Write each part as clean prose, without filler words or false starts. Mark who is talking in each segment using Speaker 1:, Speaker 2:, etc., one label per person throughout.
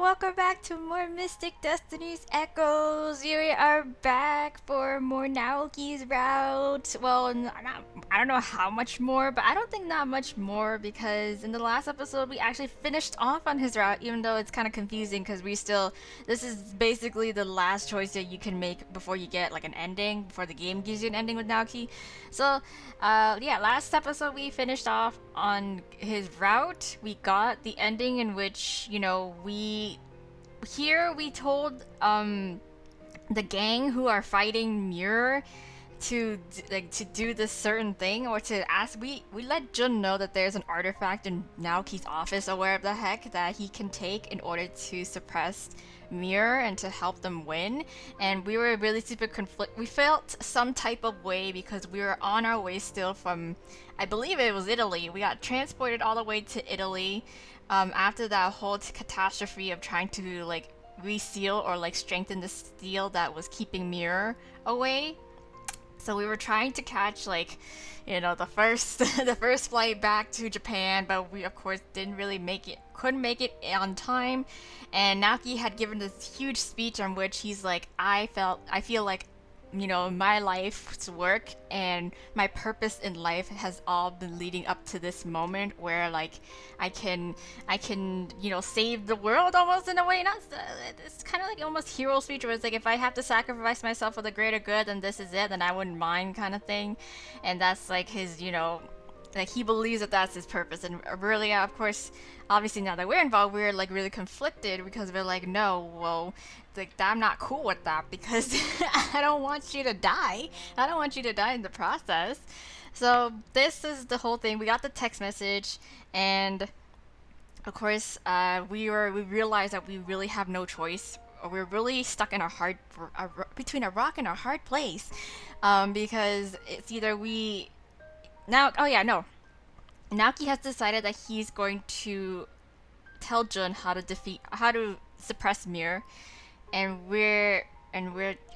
Speaker 1: welcome back to more Mystic Destinies Echoes. We are back for more NAOKI'S route. Well, I don't know how much more, but I don't think not much more because in the last episode we actually finished off on his route, even though it's kind of confusing because this is basically the last choice that you can make before you get like an ending, before the game gives you an ending with NAOKI. So, yeah, last episode we finished off on his route. We got the ending in which, we told the gang who are fighting Mirror to do this certain thing, or to ask. We let Jun know that there's an artifact in Naoki's office or wherever the heck that he can take in order to suppress Mirror and to help them win. And we were really super we felt some type of way because we were on our way still from, I believe it was Italy. We got transported all the way to Italy after that whole catastrophe of trying to like reseal or like strengthen the steel that was keeping Mirror away. So we were trying to catch the first the first flight back to Japan, but we of course couldn't make it on time. And Naoki had given this huge speech on which he's like, I feel like, my life's work and my purpose in life has all been leading up to this moment where like I can save the world almost in a way. Not It's kind of like almost hero speech where it's like, if I have to sacrifice myself for the greater good, then this is it, then I wouldn't mind, kind of thing. And that's like his, like he believes that that's his purpose. And really, of course, obviously now that we're involved, we're like really conflicted because we're like, no, well, like I'm not cool with that because I don't want you to die. I don't want you to die in the process. So this is the whole thing. We got the text message, and of course, we realized that we really have no choice. We're really stuck in between a rock and a hard place, because it's either we now. Oh yeah, no. Naoki has decided that he's going to tell Jun how to suppress Mir, and we're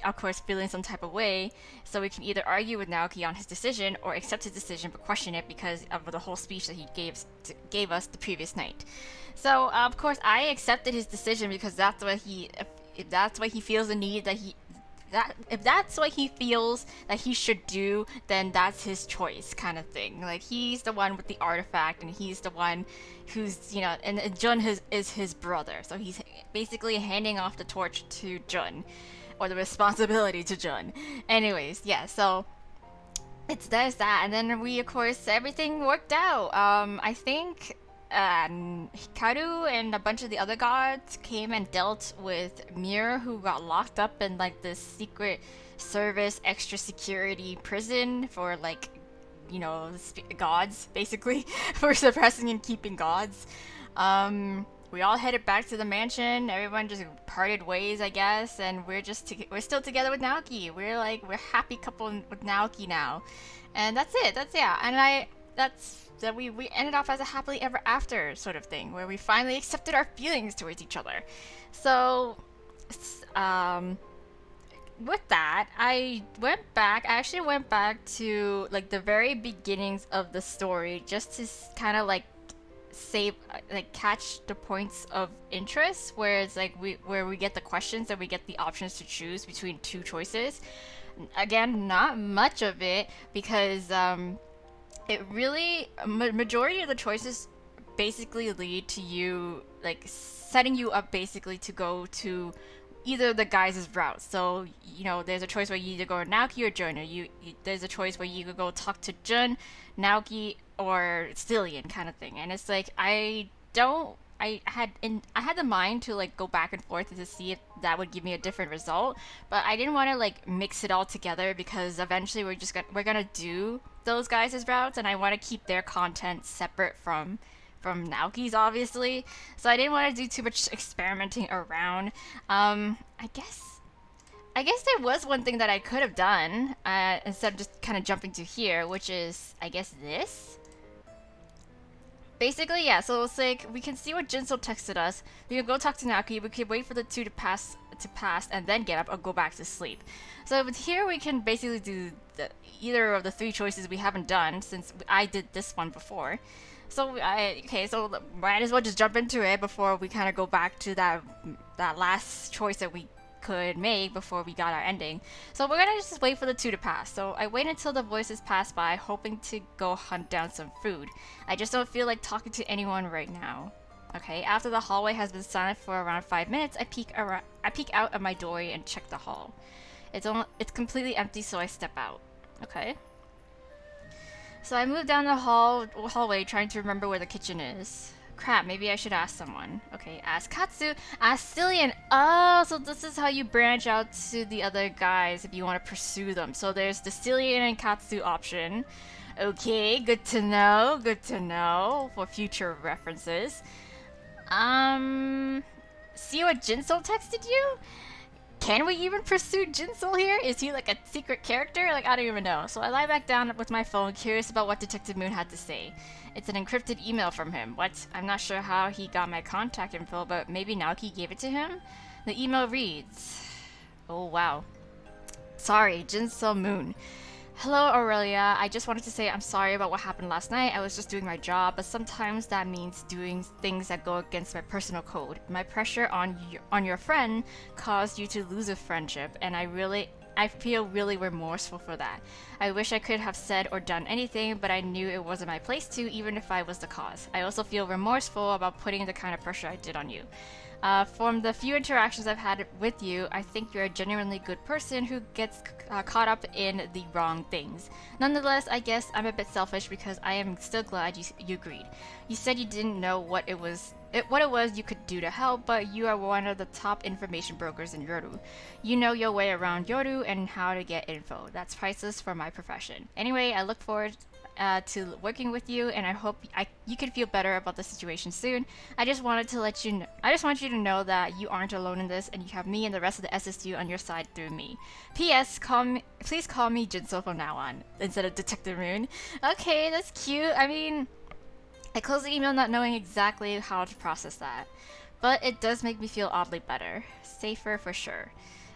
Speaker 1: of course feeling some type of way, so we can either argue with Naoki on his decision or accept his decision but question it because of the whole speech that he gave us the previous night. So of course I accepted his decision because that's what if that's what he feels the need that if that's what he feels that he should do, then that's his choice, kind of thing. Like, he's the one with the artifact, and he's the one who's, and Jun is his brother. So he's basically handing off the torch to Jun, or the responsibility to Jun. Anyways, yeah, so there's that. And then of course, everything worked out. I think Hikaru and a bunch of the other gods came and dealt with Mir, who got locked up in like this secret service extra security prison for like, gods, basically, for suppressing and keeping gods. We all headed back to the mansion. Everyone just parted ways, I guess, and we're still together with Naoki. We're happy couple with Naoki now, and that's it. We ended off as a happily ever after sort of thing, where we finally accepted our feelings towards each other. So, with that, I actually went back to like the very beginnings of the story just to kind of like catch the points of interest, where it's like where we get the questions and we get the options to choose between two choices. Again, not much of it because it really majority of the choices basically lead to you like setting you up basically to go to either the guys' route. So there's a choice where you either go to Naoki or Jun, or there's a choice where you could go talk to Jun, Naoki, or Cillian, kind of thing. And it's like I had the mind to like go back and forth to see if that would give me a different result, but I didn't want to like mix it all together because eventually we're gonna do those guys' routes, and I want to keep their content separate from Naoki's, obviously. So I didn't want to do too much experimenting around. I guess there was one thing that I could have done instead of just kind of jumping to here, which is I guess this. Basically, yeah, so it's like, we can see what Jinso texted us. We can go talk to Naoki, we can wait for the two to pass, and then get up or go back to sleep. So here we can basically do either of the three choices we haven't done, since I did this one before. So might as well just jump into it before we kind of go back to that last choice that we could make before we got our ending. So we're gonna just wait for the two to pass. So I wait until the voices pass by, hoping to go hunt down some food. I just don't feel like talking to anyone right now. Okay, after the hallway has been silent for around 5 minutes, I peek out of my doorway and check the hall. It's completely empty, so I step out. Okay. So I move down the hallway, trying to remember where the kitchen is. Crap, maybe I should ask someone. Okay, ask Katsu. Ask Cillian. Oh, so this is how you branch out to the other guys if you want to pursue them. So there's the Cillian and Katsu option. Okay, good to know. Good to know for future references. See what Jinsol texted you? Can we even pursue Jinsol here? Is he like a secret character? Like, I don't even know. So I lie back down with my phone, curious about what Detective Moon had to say. It's an encrypted email from him. What? I'm not sure how he got my contact info, but maybe Naoki gave it to him? The email reads... Oh, wow. Sorry, Jinsol Moon. Hello, Aurelia. I just wanted to say I'm sorry about what happened last night. I was just doing my job, but sometimes that means doing things that go against my personal code. My pressure on your friend caused you to lose a friendship, and I feel really remorseful for that. I wish I could have said or done anything, but I knew it wasn't my place to, even if I was the cause. I also feel remorseful about putting the kind of pressure I did on you. From the few interactions I've had with you, I think you're a genuinely good person who gets caught up in the wrong things. Nonetheless, I guess I'm a bit selfish because I am still glad you agreed. You said you didn't know what it was you could do to help, but you are one of the top information brokers in Yoru. You know your way around Yoru and how to get info. That's priceless for my profession. Anyway, I look forward to working with you, and I hope you can feel better about the situation soon. I just want you to know that you aren't alone in this, and you have me and the rest of the SSU on your side through me. P.S. Please call me Jinsol from now on instead of Detective Moon. Okay, that's cute. I mean, I closed the email not knowing exactly how to process that, but it does make me feel oddly better, safer for sure.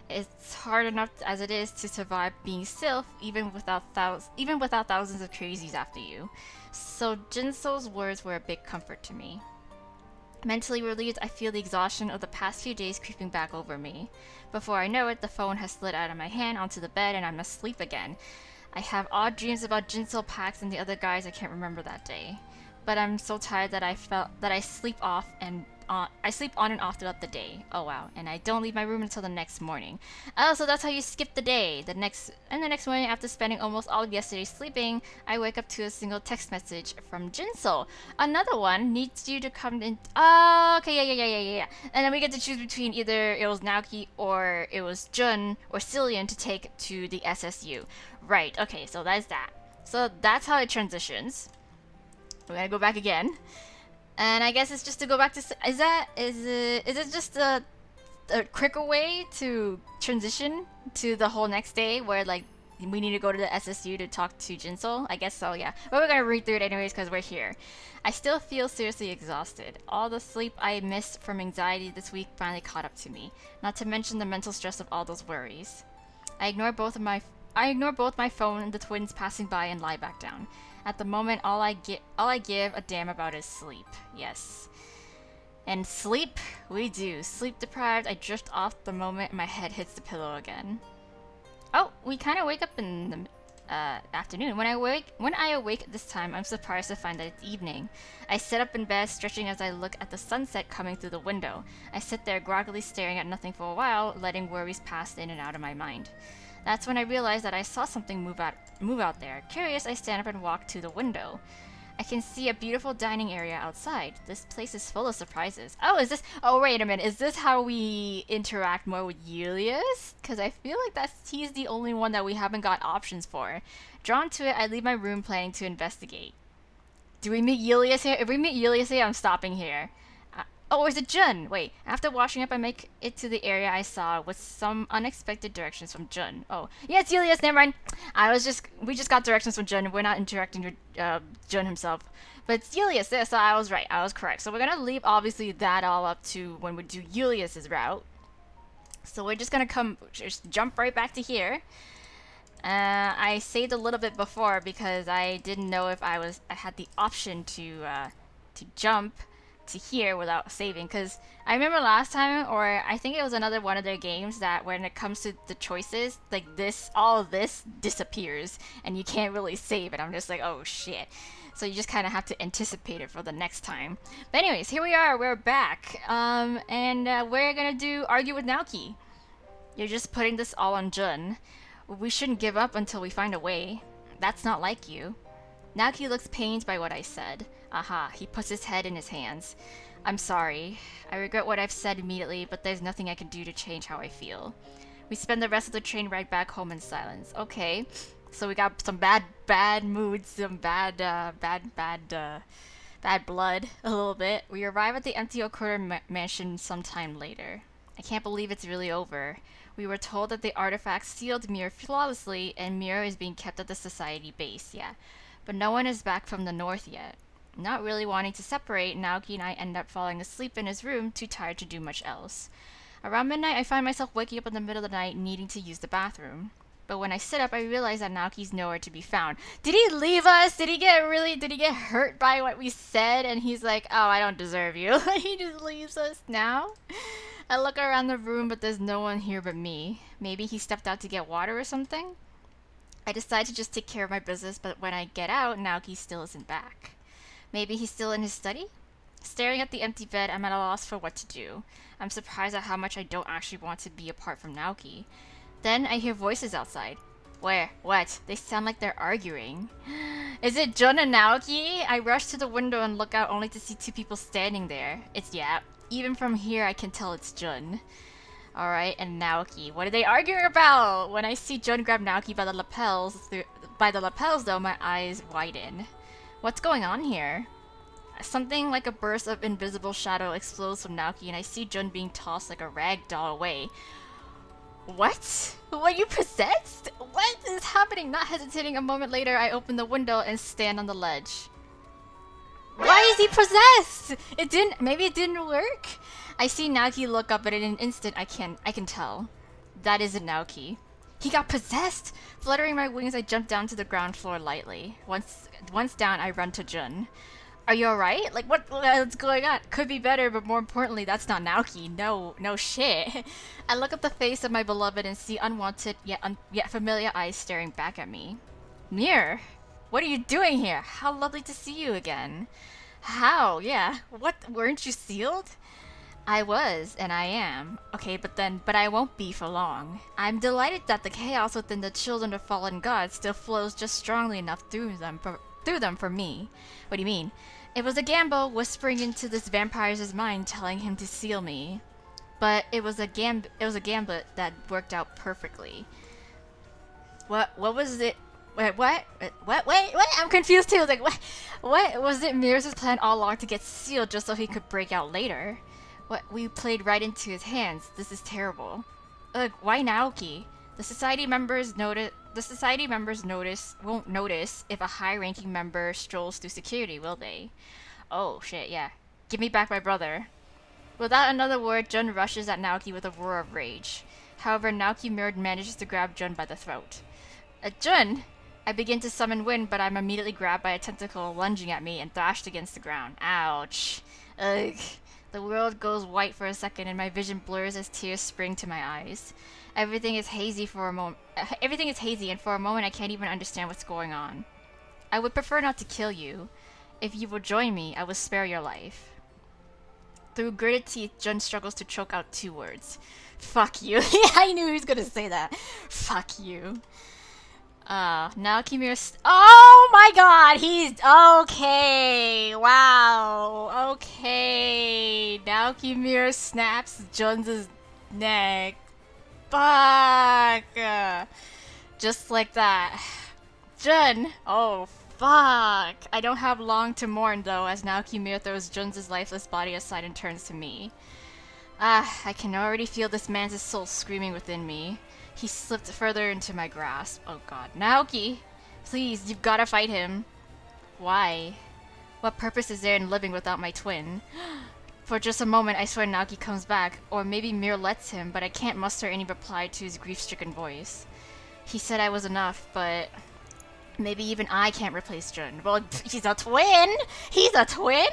Speaker 1: It's hard enough as it is to survive being self, even without thousands of crazies after you. So Jinsol's words were a big comfort to me. Mentally relieved, I feel the exhaustion of the past few days creeping back over me. Before I know it, the phone has slid out of my hand onto the bed and I'm asleep again. I have odd dreams about Jinsol, Pax, and the other guys I can't remember that day. But I'm so tired that I sleep on and off throughout the day. Oh wow, and I don't leave my room until the next morning. Oh, so that's how you skip the day. The next morning, after spending almost all of yesterday sleeping, I wake up to a single text message from Jinsol. Another one needs you to come in. Oh, okay, yeah. And then we get to choose between either it was Naoki or it was Jun or Cillian to take to the SSU. Right, okay, so that's that. So that's how it transitions. We're gonna go back again. And I guess it's just to go back to... Is it just a quicker way to transition to the whole next day where, like, we need to go to the SSU to talk to Jinsol? I guess so, yeah. But we're gonna read through it anyways because we're here. I still feel seriously exhausted. All the sleep I missed from anxiety this week finally caught up to me. Not to mention the mental stress of all those worries. I ignore both my phone and the twins passing by and lie back down. At the moment, all I give a damn about is sleep. Yes. And sleep, we do. Sleep deprived, I drift off the moment my head hits the pillow again. Oh, we kind of wake up in the afternoon. When I awake this time, I'm surprised to find that it's evening. I sit up in bed, stretching as I look at the sunset coming through the window. I sit there groggily staring at nothing for a while, letting worries pass in and out of my mind. That's when I realized that I saw something move out there. Curious, I stand up and walk to the window. I can see a beautiful dining area outside. This place is full of surprises. Oh, wait a minute. Is this how we interact more with Julius? Because I feel like he's the only one that we haven't got options for. Drawn to it, I leave my room planning to investigate. Do we meet Julius here? If we meet Julius here, I'm stopping here. Oh, is it Jun? Wait, after washing up, I make it to the area I saw with some unexpected directions from Jun. Oh, yeah, it's Julius, never mind. We just got directions from Jun. We're not interacting with Jun himself. But it's Julius, so I was right. I was correct. So we're gonna leave, obviously, that all up to when we do Julius's route. So we're just gonna just jump right back to here. I saved a little bit before because I didn't know if I had the option to jump to here without saving. Because I remember last time, or I think it was another one of their games, that when it comes to the choices, like this, all of this disappears and you can't really save it. I'm just like, oh shit. So you just kind of have to anticipate it for the next time. But anyways, here we are. We're back, and we're gonna do argue with Naoki. You're just putting this all on Jun. We shouldn't give up until we find a way. That's not like you. Naoki looks pained by what I said. Aha, he puts his head in his hands. I'm sorry. I regret what I've said immediately, but there's nothing I can do to change how I feel. We spend the rest of the train ride back home in silence. Okay, so we got some bad moods, some bad blood, a little bit. We arrive at the empty Okura mansion sometime later. I can't believe it's really over. We were told that the artifact sealed Mir flawlessly, and Mir is being kept at the society base, yeah. But no one is back from the north yet. Not really wanting to separate, Naoki and I end up falling asleep in his room, too tired to do much else. Around midnight, I find myself waking up in the middle of the night, needing to use the bathroom. But when I sit up, I realize that Naoki's nowhere to be found. Did he leave us? Did he get hurt by what we said? And he's like, oh, I don't deserve you. He just leaves us now? I look around the room, but there's no one here but me. Maybe he stepped out to get water or something? I decide to just take care of my business, but when I get out, Naoki still isn't back. Maybe he's still in his study? Staring at the empty bed, I'm at a loss for what to do. I'm surprised at how much I don't actually want to be apart from Naoki. Then I hear voices outside. Where? What? They sound like they're arguing. Is it Jun and Naoki? I rush to the window and look out only to see two people standing there. It's Yap. Even from here, I can tell it's Jun. Alright, and Naoki. What are they arguing about? When I see Jun grab Naoki by the lapels though, my eyes widen. What's going on here? Something like a burst of invisible shadow explodes from Naoki, and I see Jun being tossed like a rag doll away. What? Were you possessed? What is happening? Not hesitating a moment later, I open the window and stand on the ledge. Why is he possessed? Maybe it didn't work? I see Naoki look up, but in an instant I can tell. That isn't Naoki. He got possessed! Fluttering my wings, I jump down to the ground floor lightly. Once down, I run to Jun. Are you alright? Like, what's going on? Could be better, but more importantly, that's not Naoki. No shit. I look at the face of my beloved and see unwanted yet familiar eyes staring back at me. Mir, what are you doing here? How lovely to see you again. How? Yeah. What? Weren't you sealed? I was, and I am. Okay, but I won't be for long. I'm delighted that the chaos within the children of fallen gods still flows just strongly enough through them for me. What do you mean? It was a gamble, whispering into this vampire's mind, telling him to seal me. But it was a gambit that worked out perfectly. What was it? Wait, I'm confused too. Like, what was it Mir's plan all along to get sealed just so he could break out later? What, we played right into his hands. This is terrible. Ugh, why Naoki? The society members won't notice if a high-ranking member strolls through security, will they? Oh shit, yeah. Give me back my brother. Without another word, Jun rushes at Naoki with a roar of rage. However, Naoki manages to grab Jun by the throat. Jun! I begin to summon wind, but I'm immediately grabbed by a tentacle lunging at me and thrashed against the ground. Ouch. Ugh. The world goes white for a second and my vision blurs as tears spring to my eyes. Everything is hazy and for a moment I can't even understand what's going on. I would prefer not to kill you. If you will join me, I will spare your life. Through gritted teeth, Jun struggles to choke out two words. Fuck you. I knew he was gonna say that. Fuck you. Naoki Mir. Oh my god, he's okay. Wow. Okay. Naoki Mir snaps Jun's neck. Fuck. Just like that. Jun. Oh, fuck. I don't have long to mourn though, as Naoki Mir throws Jun's lifeless body aside and turns to me. I can already feel this man's soul screaming within me. He slipped further into my grasp. Oh god. Naoki! Please, you've gotta fight him. Why? What purpose is there in living without my twin? For just a moment, I swear Naoki comes back, or maybe Mir lets him, but I can't muster any reply to his grief-stricken voice. he said I was enough, but maybe even I can't replace Jun. Well, he's a twin. He's a twin.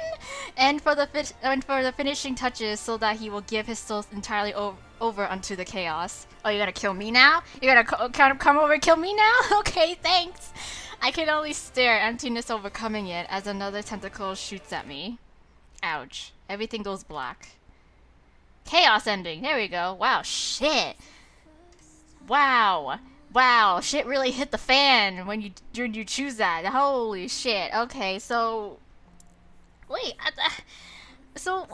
Speaker 1: And for the finishing touches, so that he will give his soul entirely over unto the chaos. Oh, you're gonna kill me now? You're gonna come over and kill me now? Okay, thanks. I can only stare, emptiness overcoming it, as another tentacle shoots at me. Ouch. Everything goes black. Chaos ending. There we go. Wow, shit. Wow. Wow, shit really hit the fan when you choose that. Holy shit. Okay, so wait, so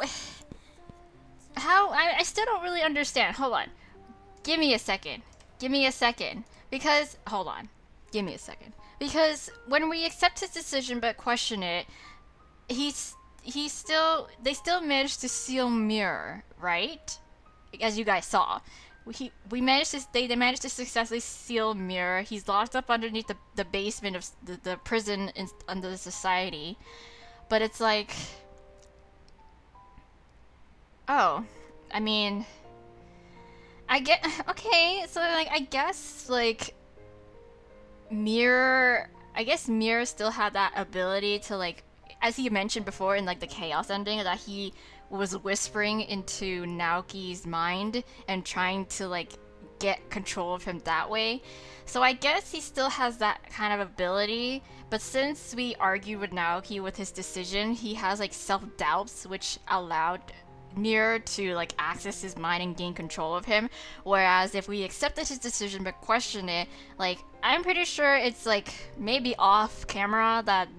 Speaker 1: how I still don't really understand. Hold on. Give me a second. Give me a second. Because hold on. Give me a second. Because when we accept his decision but question it, they still managed to seal Mirror, right? As you guys saw. They managed to successfully seal Mirror. He's locked up underneath the basement of the prison under the society. But it's like, oh, I mean, okay, so like I guess Mirror still had that ability to, like, as he mentioned before in like the chaos ending, that he was whispering into Naoki's mind and trying to like get control of him that way. So I guess he still has that kind of ability, but since we argued with Naoki with his decision, he has like self-doubts, which allowed Mirror to like access his mind and gain control of him. Whereas if we accepted his decision but question it, like I'm pretty sure it's like maybe off camera that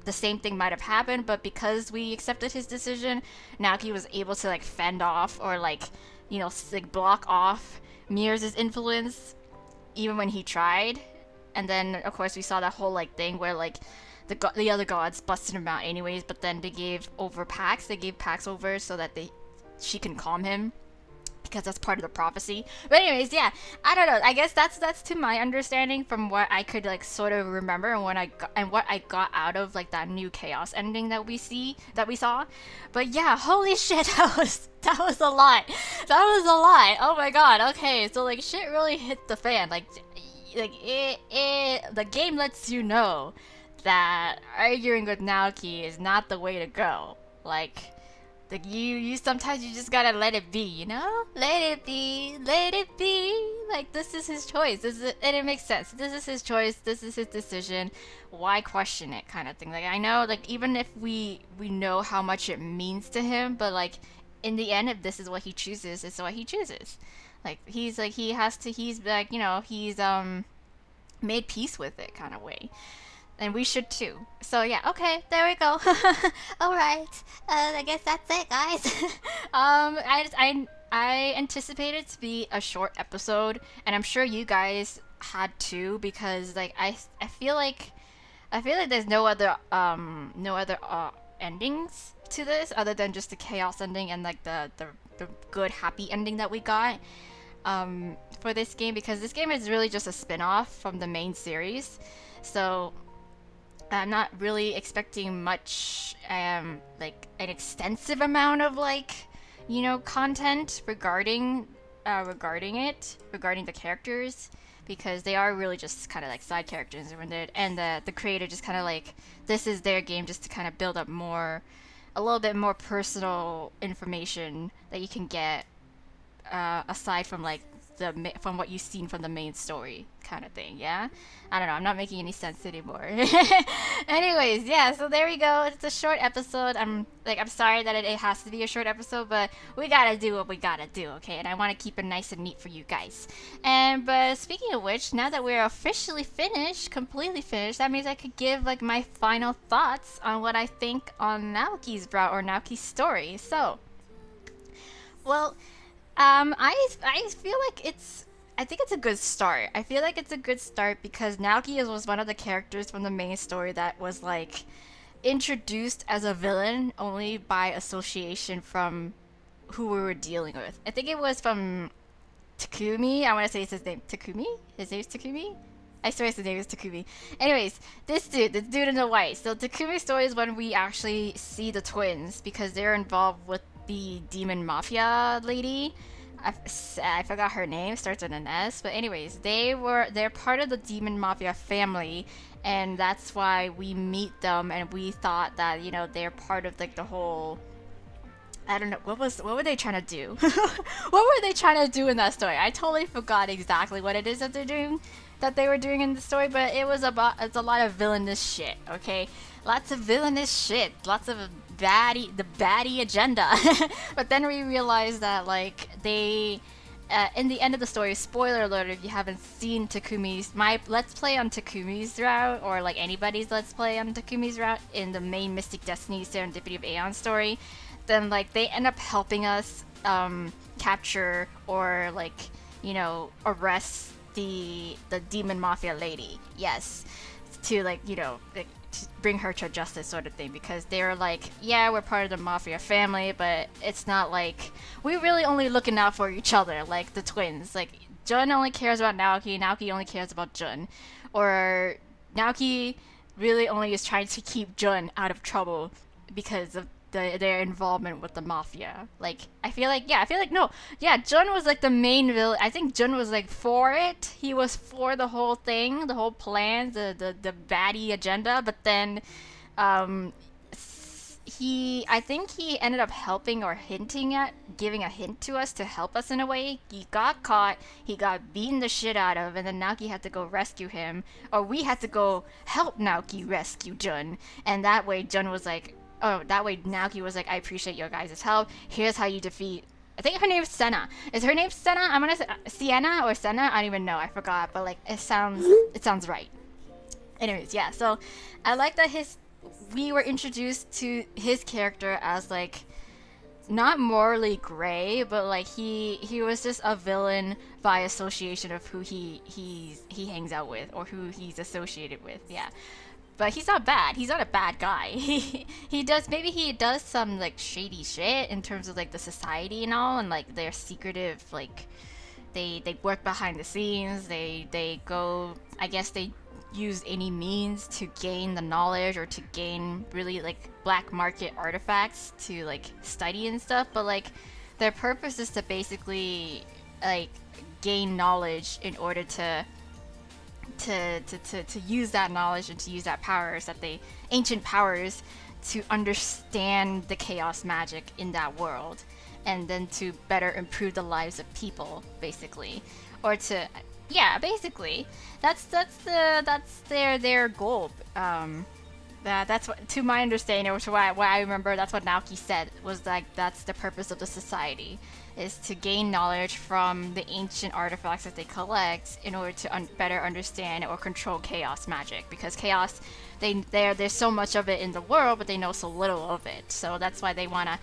Speaker 1: the same thing might have happened, but because we accepted his decision, Naoki was able to like fend off or like, you know, like block off Mirror's influence even when he tried. And then of course we saw that whole like thing where like the other gods busted him out anyways, but then they gave Pax over so that she can calm him, because that's part of the prophecy. But anyways, yeah, I don't know. I guess that's to my understanding from what I could like sort of remember and what I got out of like that new chaos ending that we saw. But yeah, holy shit, that was a lot. That was a lot. Oh my god. Okay, so like shit really hit the fan. Like the game lets you know that arguing with Naoki is not the way to go. Like you sometimes you just gotta let it be, you know? Let it be. Like, this is his choice. And it makes sense. This is his choice. This is his decision. Why question it, kind of thing. Like, I know, like, even if we know how much it means to him, but like, in the end, if this is what he chooses, it's what he chooses. Like, he's like, he's like, you know, he's made peace with it, kind of way. And we should too. So yeah, okay, there we go. Alright, I guess that's it, guys. I anticipate it to be a short episode, and I'm sure you guys had too, because like I feel like there's no other endings to this other than just the chaos ending and like the good happy ending that we got for this game, because this game is really just a spin-off from the main series. So I'm not really expecting much, like an extensive amount of like, you know, content regarding the characters, because they are really just kind of like side characters, and the creator just kind of like, this is their game just to kind of build up a little bit more personal information that you can get aside from like from what you've seen from the main story, kind of thing. Yeah, I don't know, I'm not making any sense anymore. Anyways, yeah, so there we go. It's a short episode. I'm sorry that it has to be a short episode, but we gotta do what we gotta do, okay? And I want to keep it nice and neat for you guys. But speaking of which, now that we're officially finished, completely finished, that means I could give like my final thoughts on what I think on Naoki's route or Naoki's story. So, well, I feel like I think it's a good start. I feel like it's a good start because Naoki was one of the characters from the main story that was like introduced as a villain only by association from who we were dealing with. I think it was from Takumi. I want to say it's his name. Takumi? His name's Takumi? I swear his name is Takumi. Anyways, this dude in the white. So Takumi's story is when we actually see the twins, because they're involved with the demon mafia lady. I forgot her name, starts with an S, but anyways, they're part of the demon mafia family, and that's why we meet them, and we thought that, you know, they're part of like the whole, I don't know, what were they trying to do? What were they trying to do in that story? I totally forgot exactly what it is that they were doing in the story, but it's a lot of villainous shit, okay? Lots of villainous shit, lots of the baddie agenda. But then we realized that like they in the end of the story, spoiler alert if you haven't seen my let's play on Takumi's route, or like anybody's let's play on Takumi's route in the main Mystic Destinies Serendipity of Aeon story, then like they end up helping us capture or like, you know, arrest the demon mafia lady. Yes, to like, you know, like, to bring her to justice sort of thing, because they're like, yeah, we're part of the mafia family, but it's not like we really only looking out for each other like the twins. Like Jun only cares about Naoki, Naoki only cares about Jun, or Naoki really only is trying to keep Jun out of trouble because of their involvement with the mafia. Like I feel like no, yeah, Jun was like the main villain. I think Jun was like for it. He was for the whole thing, the whole plan, the baddie agenda. But then, I think he ended up helping or giving a hint to us to help us in a way. He got caught, he got beaten the shit out of, and then Naoki had to go rescue him, or we had to go help Naoki rescue Jun. And that way, Jun was like, oh, that way Naoki was like, I appreciate your guys' help. Here's how you defeat. I think her name is Senna. Is her name Senna? I'm gonna say Sienna or Senna. I don't even know. I forgot, but like it sounds right. Anyways, yeah. So I like that we were introduced to his character as like not morally gray, but like he was just a villain by association of who he hangs out with or who he's associated with. Yeah. But he's not bad. He's not a bad guy. He does some like shady shit in terms of like the society and all, and like they're secretive. Like they work behind the scenes. They go. I guess they use any means to gain the knowledge or to gain really like black market artifacts to like study and stuff. But like their purpose is to basically like gain knowledge in order to use that knowledge and to use that powers that ancient powers to understand the chaos magic in that world, and then to better improve the lives of people, basically, or to, yeah, basically, that's their goal. That's what, to my understanding, or to what I remember, that's what Naoki said, was like that's the purpose of the society, is to gain knowledge from the ancient artifacts that they collect in order to better understand or control chaos magic. Because chaos, there's so much of it in the world, but they know so little of it. So that's why they wanna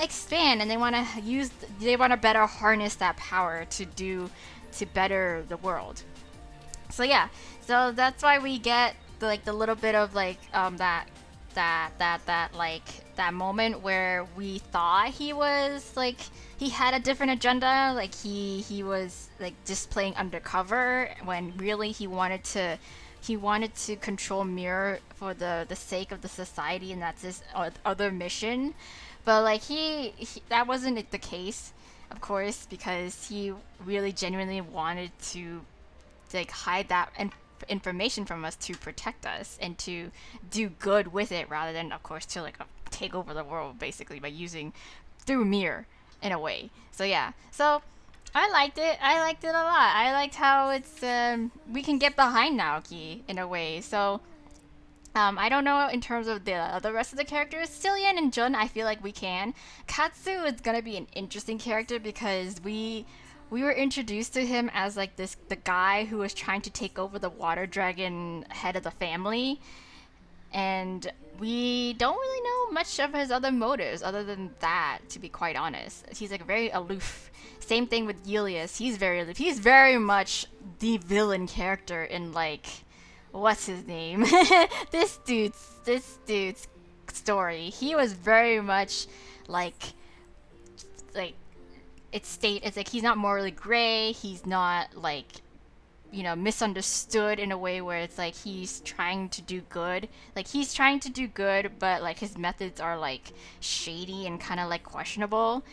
Speaker 1: expand, and they wanna better harness that power to better the world. So yeah, so that's why we get the little bit of like that moment where we thought he was like he had a different agenda, like he was like just playing undercover, when really he wanted to control Mirror for the sake of the society, and that's his other mission. But like he that wasn't the case, of course, because he really genuinely wanted to like hide that information from us to protect us and to do good with it, rather than, of course, to like take over the world basically by using through Mirror in a way. So yeah, so I liked it a lot. I liked how it's we can get behind Naoki in a way. So I don't know in terms of the rest of the characters. Cillian and Jun, I feel like we can. Katsu is gonna be an interesting character because we were introduced to him as like the guy who was trying to take over the water dragon head of the family, and we don't really know much of his other motives other than that, to be quite honest. He's like very aloof. Same thing with Julius. He's very aloof. He's very much the villain character in like, what's his name? this dude's story. He was very much like it's like he's not morally gray, he's not like, you know, misunderstood in a way where it's like he's trying to do good. Like he's trying to do good, but like his methods are like shady and kind of like questionable.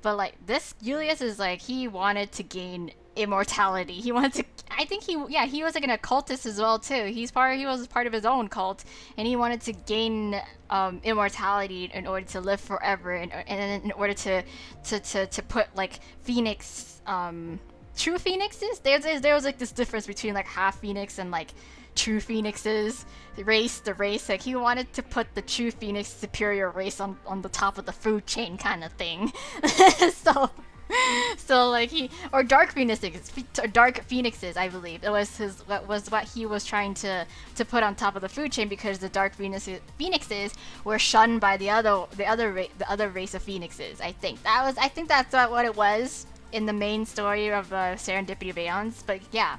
Speaker 1: But like this Julius is like he wanted to gain immortality. He wanted to. I think he was like an occultist as well too. He was part of his own cult, and he wanted to gain immortality in order to live forever, and in order to put like Phoenix true phoenixes. There was like this difference between like half phoenix and like true phoenixes the race. Like he wanted to put the true phoenix superior race on the top of the food chain kind of thing. so so like he or dark phoenixes, I believe it was what he was trying to put on top of the food chain, because the dark phoenixes were shunned by the other race of phoenixes. I think that's what it was in the main story of Serendipity of Aeons. But yeah,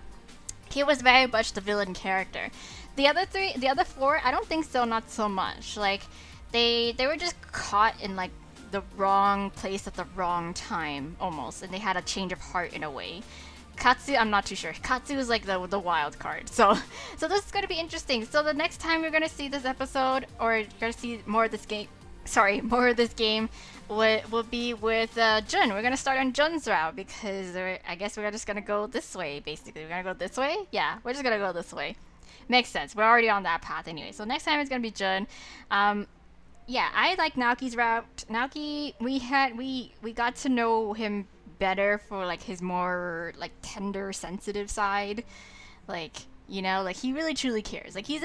Speaker 1: he was very much the villain character. The other four, I don't think so. Not so much. Like they were just caught in like the wrong place at the wrong time almost, and they had a change of heart in a way. Katsu, I'm not too sure. Katsu is like the wild card. So this is gonna be interesting. So the next time you're gonna see this episode, or you're gonna see more of this game. More of this game will be with Jun. We're gonna start on Jun's route because I guess we're just gonna go this way. Basically, we're gonna go this way. Yeah, we're just gonna go this way. Makes sense. We're already on that path anyway. So next time it's gonna be Jun. Yeah, I like Naoki's route. Naoki, we got to know him better for like his more like tender, sensitive side. Like, you know, like he really truly cares. Like he's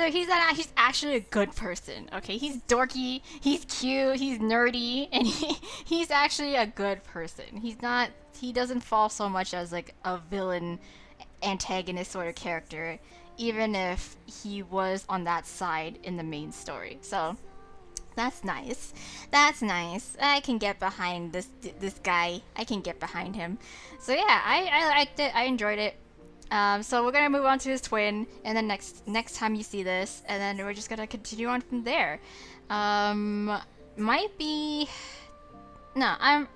Speaker 1: actually a good person. Okay, he's dorky, he's cute, he's nerdy, and he's actually a good person. He doesn't fall so much as like a villain antagonist sort of character, even if he was on that side in the main story. So that's nice. That's nice. I can get behind this guy. I can get behind him. So yeah, I liked it. I enjoyed it. So we're gonna move on to his twin, and then next time you see this, and then we're just gonna continue on from there. Might be no.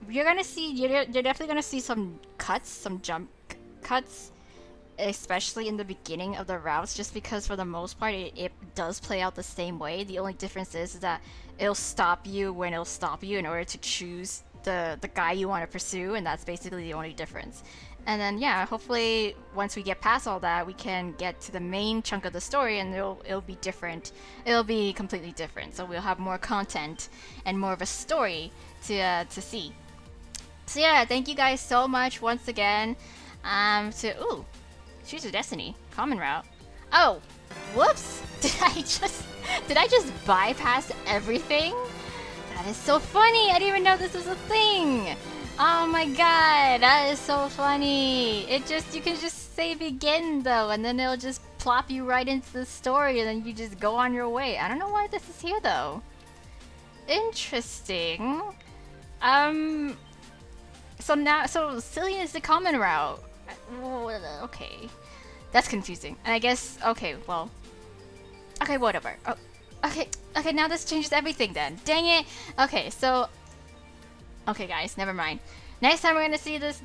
Speaker 1: You're gonna see. You're definitely gonna see some cuts, some jump cuts, especially in the beginning of the routes, just because for the most part it does play out the same way. The only difference is that it'll stop you when it'll stop you in order to choose the guy you want to pursue, and that's basically the only difference. And then yeah, hopefully once we get past all that, we can get to the main chunk of the story, and it'll be different. It'll be completely different. So we'll have more content and more of a story to see. So yeah, thank you guys so much once again. Choose a Destiny. Common route. Oh, whoops! Did I just bypass everything? That is so funny! I didn't even know this was a thing! Oh my god, that is so funny! You can just say begin though, and then it'll just plop you right into the story, and then you just go on your way. I don't know why this is here though. Interesting. So Cillian is the common route. Okay. That's confusing. And I guess, okay, whatever. Oh, okay, now this changes everything then. Dang it! Okay, guys, never mind. Next time you're gonna see this,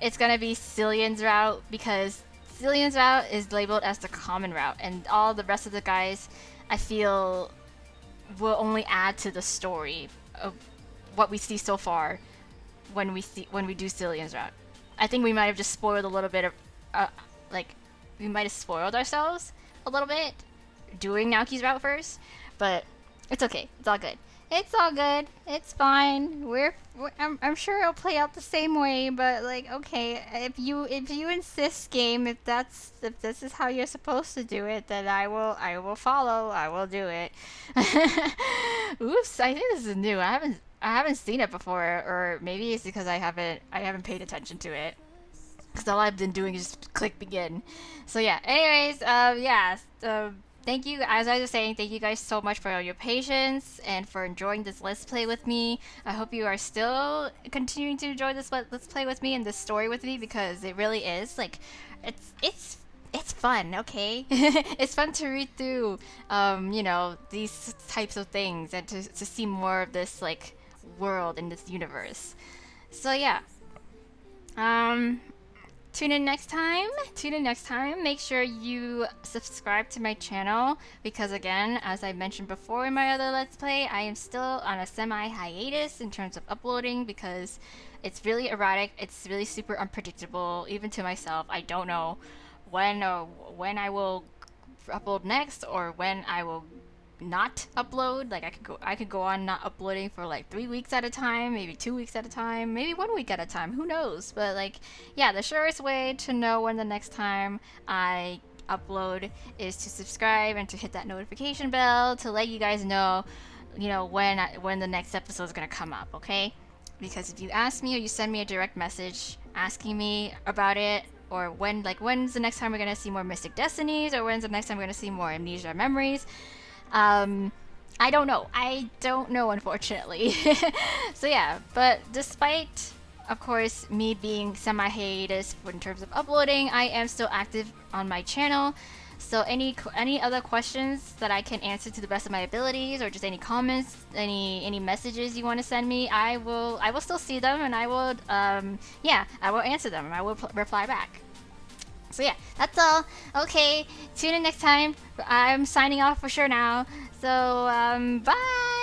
Speaker 1: it's gonna be Cillian's route, because Cillian's route is labeled as the common route, and all the rest of the guys, I feel, will only add to the story of what we see so far when we do Cillian's route. I think we might have just spoiled a little bit of, we might have spoiled ourselves a little bit doing Naoki's route first, but it's okay. It's all good. It's all good. It's fine. I'm sure it'll play out the same way, but like, okay, if you insist, game, if this is how you're supposed to do it, then I will follow. I will do it. Oops, I think this is new. I haven't seen it before, or maybe it's because I haven't paid attention to it. Because all I've been doing is just click begin. So yeah. Anyways, thank you. As I was saying, thank you guys so much for your patience and for enjoying this Let's Play with me. I hope you are still continuing to enjoy this Let's Play with me and this story with me, because it really is like, it's fun. Okay, it's fun to read through, these types of things, and to see more of this like world in this universe. So yeah. Tune in next time. Tune in next time. Make sure you subscribe to my channel because, again, as I mentioned before in my other Let's Play, I am still on a semi hiatus in terms of uploading because it's really erratic. It's really super unpredictable, even to myself. I don't know when I will upload next or when I will not upload. Like I could go on not uploading for like 3 weeks at a time, maybe 2 weeks at a time, maybe 1 week at a time, who knows. But like, yeah, the surest way to know when the next time I upload is to subscribe and to hit that notification bell to let you guys know, when the next episode is gonna come up. Okay, because if you ask me or you send me a direct message asking me about it, or when's the next time we're gonna see more Mystic Destinies, or when's the next time we're gonna see more Amnesia Memories, I don't know. Unfortunately. So yeah, but despite, of course, me being semi-hiatus in terms of uploading, I am still active on my channel. So any other questions that I can answer to the best of my abilities, or just any comments, any messages you want to send me, I will still see them, and I will I will answer them, and I will reply back. So yeah, that's all. Okay, tune in next time. I'm signing off for sure now. So bye.